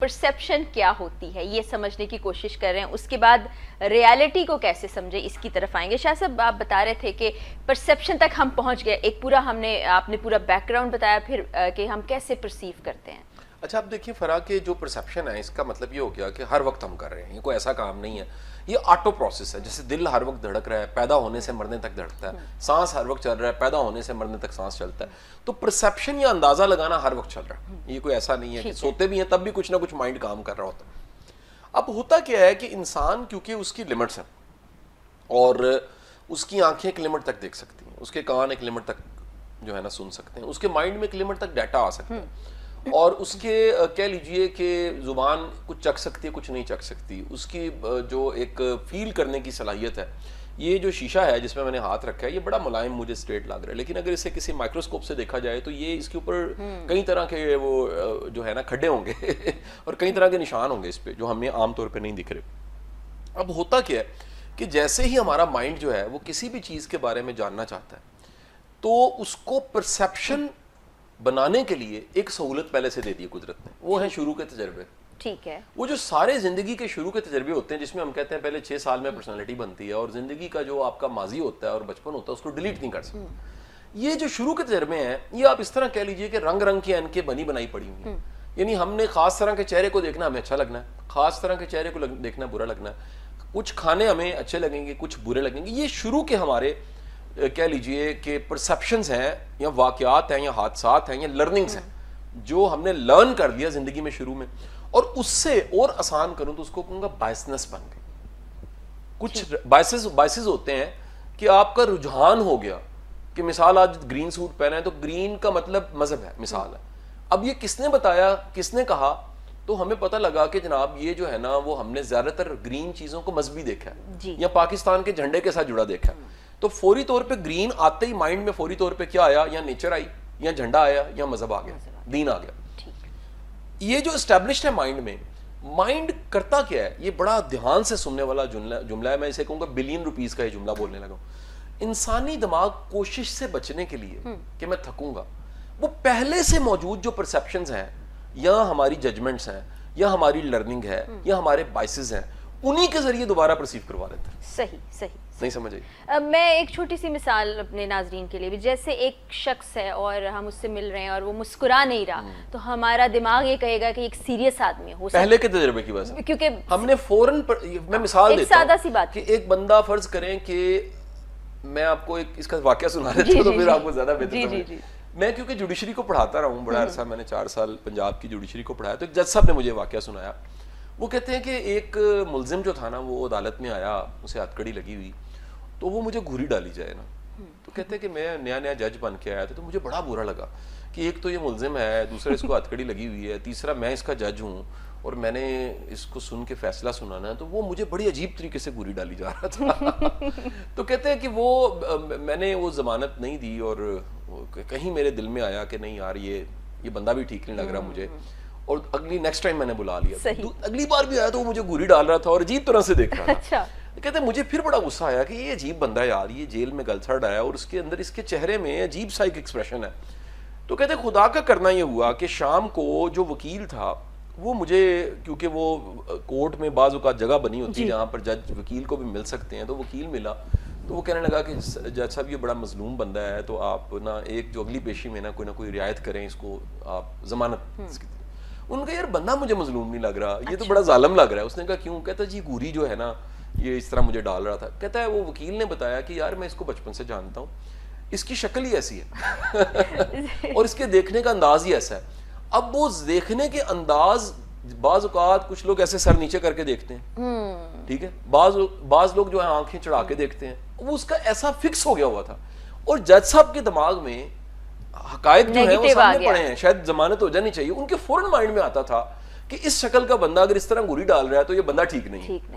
Perception کیا ہوتی ہے یہ سمجھنے کی کوشش کر رہے ہیں، اس کے بعد ریالٹی کو کیسے سمجھیں اس کی طرف آئیں گے۔ شاہ صاحب آپ بتا رہے تھے کہ پرسیپشن تک ہم پہنچ گئے، ایک پورا آپ نے پورا بیک گراؤنڈ بتایا، پھر کہ ہم کیسے پرسیو کرتے ہیں۔ اچھا اب دیکھیں فرا کہ جو پرسیپشن ہے اس کا مطلب یہ ہو گیا کہ ہر وقت ہم کر رہے ہیں، یہ کوئی ایسا کام نہیں ہے، یہ آٹو پروسیس ہے۔ جیسے دل ہر وقت دھڑک رہا ہے، پیدا ہونے سے مرنے تک دھڑکتا ہے، سانس ہر وقت چل رہا ہے، پیدا ہونے سے مرنے تک سانس چلتا ہے، تو پرسیپشن یا اندازہ لگانا ہر وقت چل رہا ہے۔ یہ کوئی ایسا نہیں ہے کہ سوتے بھی ہیں تب بھی کچھ نہ کچھ مائنڈ کام کر رہا ہوتا ہے۔ اب ہوتا کیا ہے کہ انسان کیونکہ اس کی لمٹس ہیں اور اس کی آنکھیں ایک لمٹ تک دیکھ سکتی ہیں، اس کے کان ایک لمٹ تک جو ہے نا سن سکتے ہیں، اس کے مائنڈ میں ایک لمٹ تک ڈیٹا آ سکتا ہے، اور اس کے کہہ لیجئے کہ زبان کچھ چکھ سکتی ہے کچھ نہیں چکھ سکتی، اس کی جو ایک فیل کرنے کی صلاحیت ہے۔ یہ جو شیشہ ہے جس میں میں نے ہاتھ رکھا ہے یہ بڑا ملائم مجھے اسٹریٹ لگ رہا ہے، لیکن اگر اسے کسی مائکروسکوپ سے دیکھا جائے تو یہ اس کے اوپر کئی طرح کے وہ جو ہے نا کھڈے ہوں گے اور کئی طرح کے نشان ہوں گے اس پہ جو ہمیں عام طور پہ نہیں دکھ رہے۔ اب ہوتا کیا ہے کہ جیسے ہی ہمارا مائنڈ جو ہے وہ کسی بھی چیز کے بارے میں جاننا چاہتا ہے تو اس کو پرسیپشن بنانے کے لیے ایک سہولت پہلے سے دے دی قدرت نے، وہ ہیں شروع کے تجربے۔ ٹھیک ہے، وہ جو سارے زندگی کے شروع کے تجربے ہوتے ہیں جس میں ہم کہتے ہیں پہلے 6 سال میں پرسنالٹی بنتی ہے اور زندگی کا جو آپ کا ماضی ہوتا ہے اور بچپن ہوتا ہے اس کو ڈیلیٹ نہیں کر سکتے۔ یہ جو شروع کے تجربے ہیں یہ آپ اس طرح کہہ لیجئے کہ رنگ رنگ کی اینکیں بنی بنائی پڑی ہوئی ہیں، یعنی ہم نے خاص طرح کے چہرے کو دیکھنا ہمیں اچھا لگنا ہے، خاص طرح کے چہرے کو دیکھنا برا لگنا ہے، کچھ کھانے ہمیں اچھے لگیں گے کچھ برے لگیں گے۔ یہ شروع کے ہمارے کہہ لیجئے کہ پرسیپشنز ہیں یا واقعات ہیں یا حادثات ہیں یا لرننگز ہیں جو ہم نے لرن کر لیا زندگی میں شروع میں، اور اس سے اور آسان کروں تو اس کو کہوں گا بائسنس بن گئی۔ کچھ بائسز ہوتے ہیں کہ آپ کا رجحان ہو گیا کہ مثال آج گرین سوٹ پہنا ہے تو گرین کا مطلب مذہب ہے، مثال ہے۔ اب یہ کس نے بتایا کس نے کہا تو ہمیں پتہ لگا کہ جناب یہ جو ہے نا وہ ہم نے زیادہ تر گرین چیزوں کو مذہبی دیکھا ہے یا پاکستان کے جھنڈے کے ساتھ جڑا دیکھا ہے، تو فوری طور پہ گرین آتے ہی مائنڈ میں فوری طور پہ کیا آیا، یا نیچر آئی یا جھنڈا آیا یا مذہب آ گیا، دین آ گیا۔ یہ جو اسٹیبلشڈ ہے مائنڈ میں، مائنڈ کرتا کیا ہے، یہ بڑا دھیان سے سننے والا جملہ ہے، میں اسے کہوں گا بلین روپیز کا یہ جملہ بولنے لگا ہوں۔ انسانی دماغ کوشش سے بچنے کے لیے کہ میں تھکوں گا، وہ پہلے سے موجود جو پرسیپشنز ہیں یا ہماری ججمنٹس ہیں یا ہماری لرننگ ہے یا ہمارے بائسز ہیں انہی کے ذریعے دوبارہ پرسیو کروا لیتا ہے۔ صحیح نہیں سمجھ آئی؟ میں ایک چھوٹی سی مثال اپنے ناظرین کے لیے بھی، جیسے ایک شخص ہے اور ہم اس سے مل رہے ہیں اور وہ مسکرا نہیں رہا تو ہمارا دماغ یہ کہے گا کہ ایک سیریس آدمی ہو، پہلے کے تجربے کی وجہ سے، کیونکہ ہم نے فوراً میں مثال دیتا ہوں سادہ سی بات کہ ایک بندہ فرض کریں کہ میں آپ کو ایک اس کا واقعہ سنا دیتا ہوں تو پھر آپ کو زیادہ بہتر سمجھ۔ میں کیونکہ جوڈیشری کو پڑھاتا رہا ہوں بڑا عرصہ، میں نے 4 سال پنجاب کی جوڈیشری کو پڑھایا، تو ایک جج صاحب نے مجھے واقعہ سنایا۔ وہ کہتے ہیں کہ ایک ملزم جو تھا نا وہ عدالت میں آیا، اسے ہتھکڑی لگی ہوئی، تو وہ مجھے گھوری ڈالی جائے نا، تو کہتے ہیں کہ میں نیا جج بن کے آیا تھا تو مجھے بڑا برا لگا کہ ایک تو یہ ملزم ہے، دوسرا اس کو ہتھکڑی لگی ہوئی ہے، تیسرا میں اس کا جج ہوں اور میں نے اس کو سن کے فیصلہ سنانا ہے، تو وہ مجھے بڑی عجیب طریقے سے گھوری ڈالی جا رہا تھا۔ تو کہتے ہیں کہ وہ میں نے وہ ضمانت نہیں دی اور کہیں میرے دل میں آیا کہ نہیں یار یہ بندہ بھی ٹھیک نہیں لگ رہا مجھے، اور نیکسٹ ٹائم میں نے بلا لیا، اگلی بار بھی آیا تو وہ مجھے گھوری ڈال رہا تھا اور عجیب طرح سے دیکھ رہا تھا۔ کہتے ہیں مجھے پھر بڑا غصہ آیا کہ یہ عجیب بندہ ہے یار، یہ جیل میں گلسڑ آیا اور اس کے اندر اس کے چہرے میں عجیب سا ایک ایکسپریشن ہے۔ تو کہتے ہیں خدا کا کرنا یہ ہوا کہ شام کو جو وکیل تھا وہ مجھے، کیونکہ وہ کورٹ میں بعض اوقات جگہ بنی ہوتی ہے جہاں پر جج وکیل کو بھی مل سکتے ہیں، تو وکیل ملا تو وہ کہنے لگا کہ جج صاحب یہ بڑا مظلوم بندہ ہے تو آپ نا ایک جو اگلی پیشی میں نا کوئی رعایت کریں، اس کو آپ ضمانت۔ ان کا یار بندہ مجھے مظلوم نہیں لگ رہا، یہ تو بڑا ظالم لگ رہا ہے۔ اس نے کہا کیوں؟ کہتا جی گھوری جو ہے نا یہ اس طرح مجھے ڈال رہا تھا۔ کہتا ہے وہ وکیل نے بتایا کہ یار میں اس کو بچپن سے جانتا ہوں، اس کی شکل ہی ایسی ہے اور اس کے دیکھنے کا انداز ہی ایسا ہے۔ اب وہ دیکھنے کے انداز بعض اوقات کچھ لوگ ایسے سر نیچے کر کے دیکھتے ہیں، ٹھیک ہے، بعض لوگ جو ہے آنکھیں چڑھا کے دیکھتے ہیں، وہ اس کا ایسا فکس ہو گیا ہوا تھا، اور جج صاحب کے دماغ میں حقائق جو ہے وہ سامنے پڑے ہیں، شاید ضمانت ہو جانی چاہیے، ان کے فوراً مائنڈ میں آتا تھا کہ اس شکل کا بندہ اگر اس طرح گھوری ڈال رہا ہے تو یہ بندہ ٹھیک نہیں ہے۔